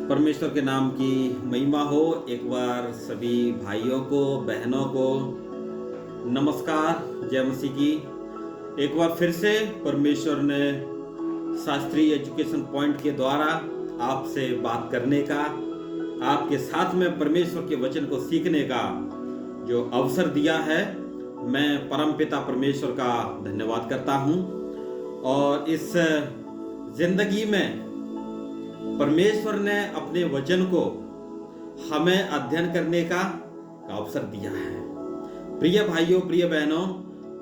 परमेश्वर के नाम की महिमा हो। एक बार सभी भाइयों को बहनों को नमस्कार, जय मसीह की। एक बार फिर से परमेश्वर ने शास्त्रीय एजुकेशन पॉइंट के द्वारा आपसे बात करने का, आपके साथ में परमेश्वर के वचन को सीखने का जो अवसर दिया है, मैं परमपिता परमेश्वर का धन्यवाद करता हूँ। और इस जिंदगी में परमेश्वर ने अपने वचन को हमें अध्ययन करने का अवसर दिया है। प्रिय भाइयों, प्रिय बहनों,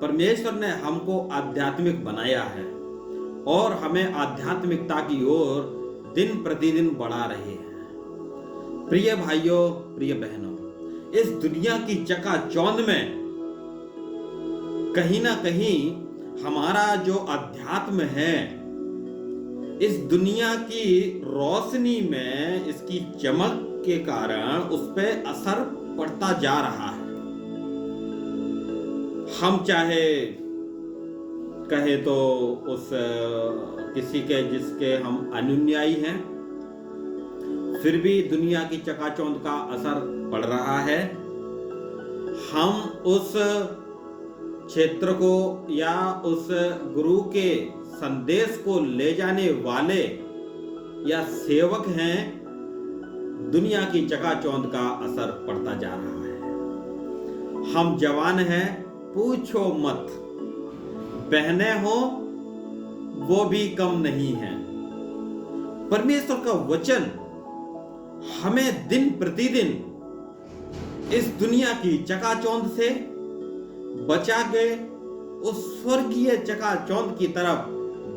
परमेश्वर ने हमको आध्यात्मिक बनाया है और हमें आध्यात्मिकता की ओर दिन प्रतिदिन बढ़ा रहे हैं। प्रिय भाइयों, प्रिय बहनों, इस दुनिया की चकाचौंध में कहीं ना कहीं हमारा जो अध्यात्म है, इस दुनिया की रोशनी में इसकी चमक के कारण उस पर असर पड़ता जा रहा है। हम चाहे कहे तो उस किसी के जिसके हम अनुयायी हैं, फिर भी दुनिया की चकाचौंध का असर पड़ रहा है। हम उस क्षेत्र को या उस गुरु के संदेश को ले जाने वाले या सेवक हैं, दुनिया की चकाचौंध का असर पड़ता जा रहा है। हम जवान हैं, पूछो मत, बहने हो वो भी कम नहीं है। परमेश्वर का वचन हमें दिन प्रतिदिन इस दुनिया की चकाचौंध से बचा के उस स्वर्गीय चकाचौंध की तरफ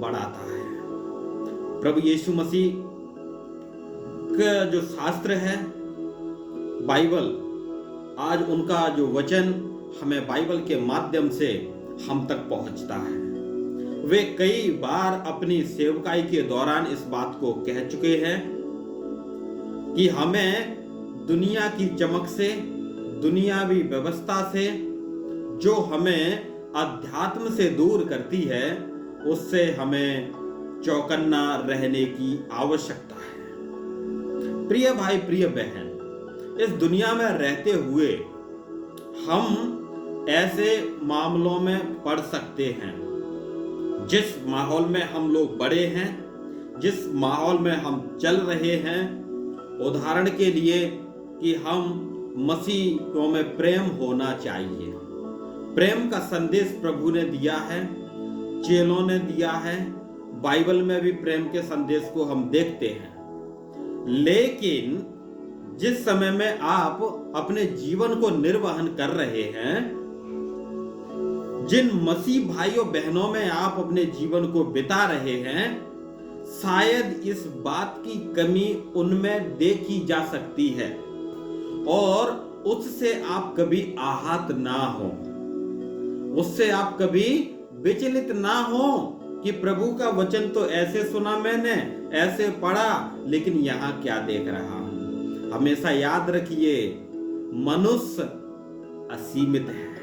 बढ़ाता है। प्रभु यीशु मसीह का जो शास्त्र है, बाइबल, आज उनका जो वचन हमें बाइबल के माध्यम से हम तक पहुंचता है। वे कई बार अपनी सेवकाई के दौरान इस बात को कह चुके हैं कि हमें दुनिया की चमक से, दुनियावी व्यवस्था से, जो हमें अध्यात्म से दूर करती है, उससे हमें चौकन्ना रहने की आवश्यकता है। प्रिय भाई, प्रिय बहन, इस दुनिया में रहते हुए हम ऐसे मामलों में पड़ सकते हैं, जिस माहौल में हम लोग बड़े हैं, जिस माहौल में हम चल रहे हैं। उदाहरण के लिए कि हम मसीह में प्रेम होना चाहिए। प्रेम का संदेश प्रभु ने दिया है, चेलों ने दिया है, बाइबल में भी प्रेम के संदेश को हम देखते हैं। लेकिन जिस समय में आप अपने जीवन को निर्वहन कर रहे हैं, जिन मसीह भाइयों बहनों में आप अपने जीवन को बिता रहे हैं, शायद इस बात की कमी उनमें देखी जा सकती है और उससे आप कभी आहत ना हो, उससे आप कभी विचलित ना हो कि प्रभु का वचन तो ऐसे सुना मैंने, ऐसे पढ़ा, लेकिन यहां क्या देख रहा हूं। हमेशा याद रखिए, मनुष्य असीमित है।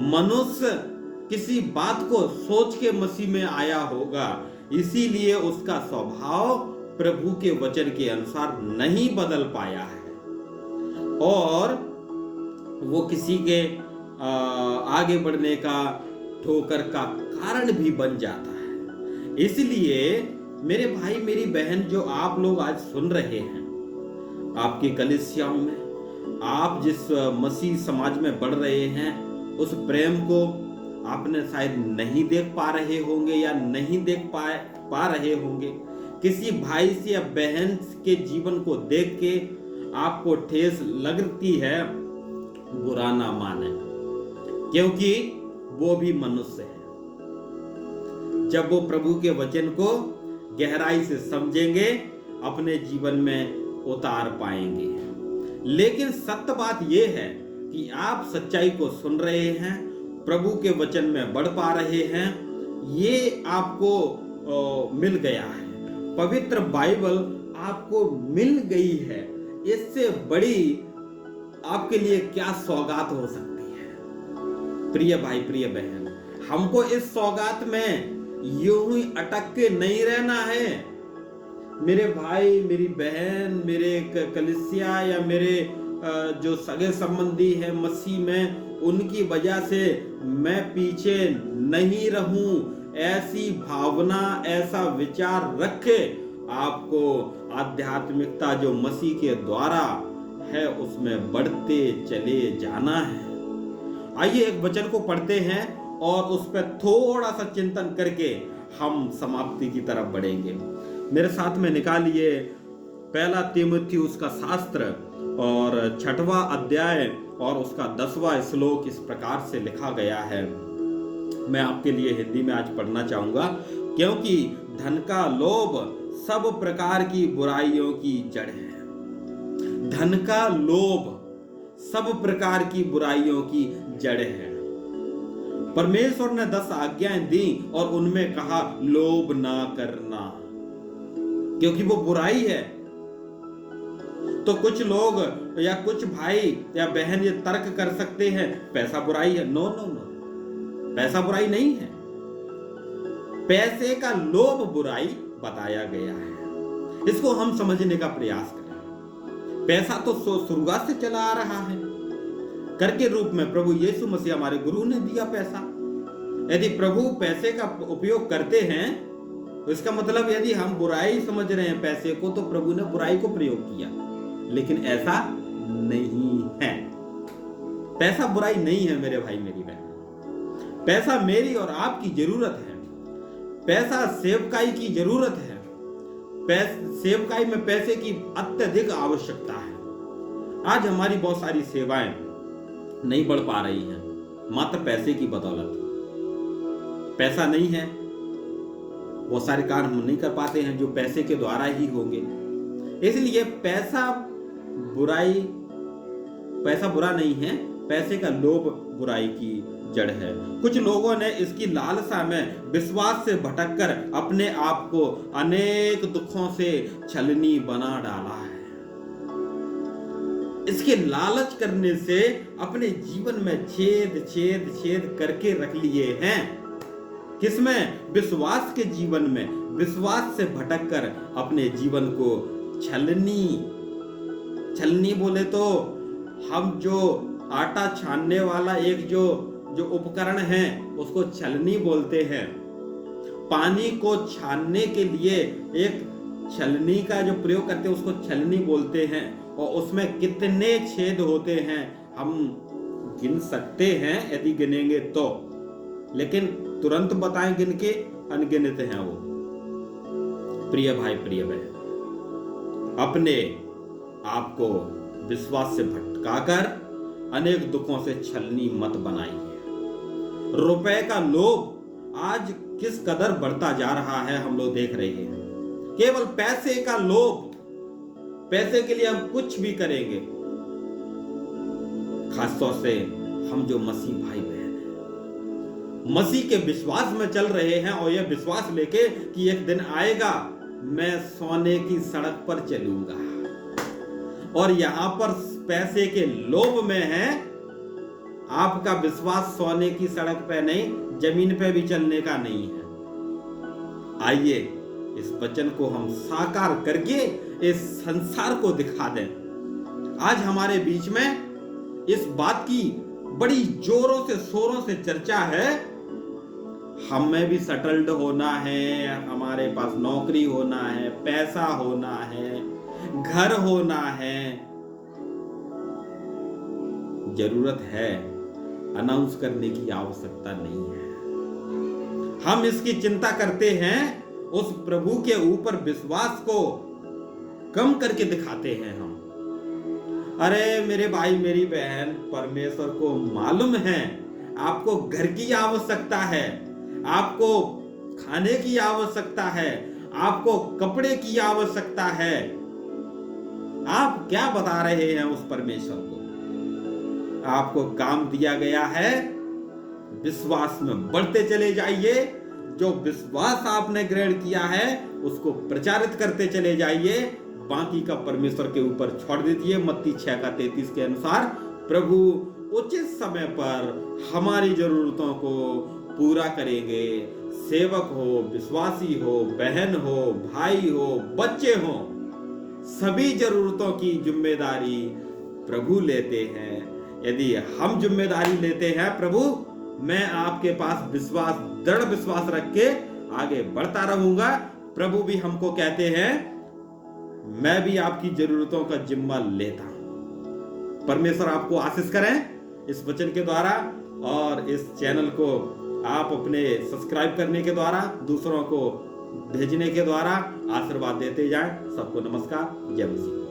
मनुष्य किसी बात को सोच के मसीह में आया होगा, इसीलिए उसका स्वभाव प्रभु के वचन के अनुसार नहीं बदल पाया है और वो किसी के आगे बढ़ने का ठोकर का कारण भी बन जाता है। इसलिए मेरे भाई, मेरी बहन, जो आप लोग आज सुन रहे हैं, आपकी कलीसियाओं में आप जिस मसीह समाज में बढ़ रहे हैं, उस प्रेम को आपने शायद नहीं देख पा रहे होंगे या नहीं देख पा रहे होंगे। किसी भाई से या बहन के जीवन को देख के आपको ठेस लगती है, बुरा ना माने, क्योंकि वो भी मनुष्य है। जब वो प्रभु के वचन को गहराई से समझेंगे, अपने जीवन में उतार पाएंगे। लेकिन सत्य बात यह है कि आप सच्चाई को सुन रहे हैं, प्रभु के वचन में बढ़ पा रहे हैं, ये आपको मिल गया है। पवित्र बाइबल आपको मिल गई है। इससे बड़ी आपके लिए क्या सौगात हो सकती है। प्रिय भाई, प्रिय बहन, हमको इस सौगात में यूं ही अटक के नहीं रहना है। मेरे भाई, मेरी बहन, मेरे कलीसिया या मेरे जो सगे संबंधी हैं मसीह में, उनकी वजह से मैं पीछे नहीं रहूं, ऐसी भावना, ऐसा विचार रखे आपको आध्यात्मिकता जो मसीह के द्वारा है उसमें बढ़ते चले जाना है। आइए एक वचन को पढ़ते हैं और उस पर थोड़ा सा चिंतन करके हम समाप्ति की तरफ बढ़ेंगे। मेरे साथ में निकालिए पहला तीमुथियुस का शास्त्र और 6वां अध्याय और उसका 10वां श्लोक इस प्रकार से लिखा गया है। मैं आपके लिए हिंदी में आज पढ़ना चाहूंगा। क्योंकि धन का लोभ सब प्रकार की बुराइयों की जड़ है। धन का लोभ सब प्रकार की बुराइयों की जड़ है। परमेश्वर ने 10 आज्ञाएं दी और उनमें कहा लोभ ना करना, क्योंकि वो बुराई है। तो कुछ लोग या कुछ भाई या बहन ये तर्क कर सकते हैं पैसा बुराई है। नो नो नो, पैसा बुराई नहीं है। पैसे का लोभ बुराई बताया गया है। इसको हम समझने का प्रयास करें। पैसा तो शुरुआत से चला आ रहा है। कर के रूप में प्रभु यीशु मसीह हमारे गुरु ने दिया पैसा। यदि प्रभु पैसे का उपयोग करते हैं तो इसका मतलब यदि हम बुराई समझ रहे हैं पैसे को, तो प्रभु ने बुराई को प्रयोग किया, लेकिन ऐसा नहीं है। पैसा बुराई नहीं है मेरे भाई मेरी बहन। पैसा मेरी और आपकी जरूरत है। पैसा सेवकाई की जरूरत है। सेवकाई में पैसे की अत्यधिक आवश्यकता है। आज हमारी बहुत सारी सेवाएं नहीं बढ़ पा रही हैं मात्र पैसे की बदौलत। पैसा नहीं है, बहुत सारे काम हम नहीं कर पाते हैं जो पैसे के द्वारा ही होंगे। इसलिए पैसा बुरा नहीं है। पैसे का लोभ बुराई की जड़ है। कुछ लोगों ने इसकी लालसा में विश्वास से भटककर अपने आप को अनेक दुखों से छलनी बना डाला है। इसके लालच करने से अपने जीवन में छेद करके रख लिए हैं। किसमें? विश्वास के जीवन में। विश्वास से भटककर अपने जीवन को छलनी बोले तो हम जो आटा छानने वाला एक जो उपकरण है उसको छलनी बोलते हैं। पानी को छानने के लिए एक छलनी का जो प्रयोग करते हैं उसको छलनी बोलते हैं। और उसमें कितने छेद होते हैं हम गिन सकते हैं यदि गिनेंगे तो, लेकिन तुरंत बताएं गिन के, अनगिनत हैं वो। प्रिय भाई प्रिय बहन, अपने आप को विश्वास से भटकाकर अनेक दुखों से छलनी मत बनाइए। रुपए का लोभ आज किस कदर बढ़ता जा रहा है हम लोग देख रहे हैं। केवल पैसे का लोभ, पैसे के लिए हम कुछ भी करेंगे। खासतौर से हम जो मसीह भाई बहन हैं, मसीह के विश्वास में चल रहे हैं और यह विश्वास लेके कि एक दिन आएगा मैं सोने की सड़क पर चलूंगा, और यहां पर पैसे के लोभ में है। आपका विश्वास सोने की सड़क पे नहीं, जमीन पे भी चलने का नहीं है। आइए इस वचन को हम साकार करके इस संसार को दिखा दें। आज हमारे बीच में इस बात की बड़ी जोरों से शोरों से चर्चा है। हमें भी सेटल्ड होना है, हमारे पास नौकरी होना है, पैसा होना है, घर होना है। जरूरत है, अनाउंस करने की आवश्यकता नहीं है। हम इसकी चिंता करते हैं, उस प्रभु के ऊपर विश्वास को कम करके दिखाते हैं हम। अरे मेरे भाई मेरी बहन, परमेश्वर को मालूम है आपको घर की आवश्यकता है, आपको खाने की आवश्यकता है, आपको कपड़े की आवश्यकता है। आप क्या बता रहे हैं उस परमेश्वर को? आपको काम दिया गया है, विश्वास में बढ़ते चले जाइए। जो विश्वास आपने ग्रहण किया है उसको प्रचारित करते चले जाइए। बाकी का परमेश्वर के ऊपर छोड़ दीजिए। मत्ती 6:33 के अनुसार प्रभु उचित समय पर हमारी जरूरतों को पूरा करेंगे, सेवक हो, विश्वासी हो, बहन हो, भाई हो, बच्चे हो, सभी जरूरतों की जिम्मेदारी प्रभु लेते हैं। यदि हम जिम्मेदारी लेते हैं प्रभु, मैं आपके पास दृढ़ विश्वास रख के आगे बढ़ता रहूंगा। प्रभु भी हमको कहते हैं, मैं भी आपकी जरूरतों का जिम्मा लेता हूं। परमेश्वर आपको आशीष करें इस वचन के द्वारा, और इस चैनल को आप अपने सब्सक्राइब करने के द्वारा, दूसरों को भेजने के द्वारा आशीर्वाद देते जाएं। सबको नमस्कार, जय मसीह।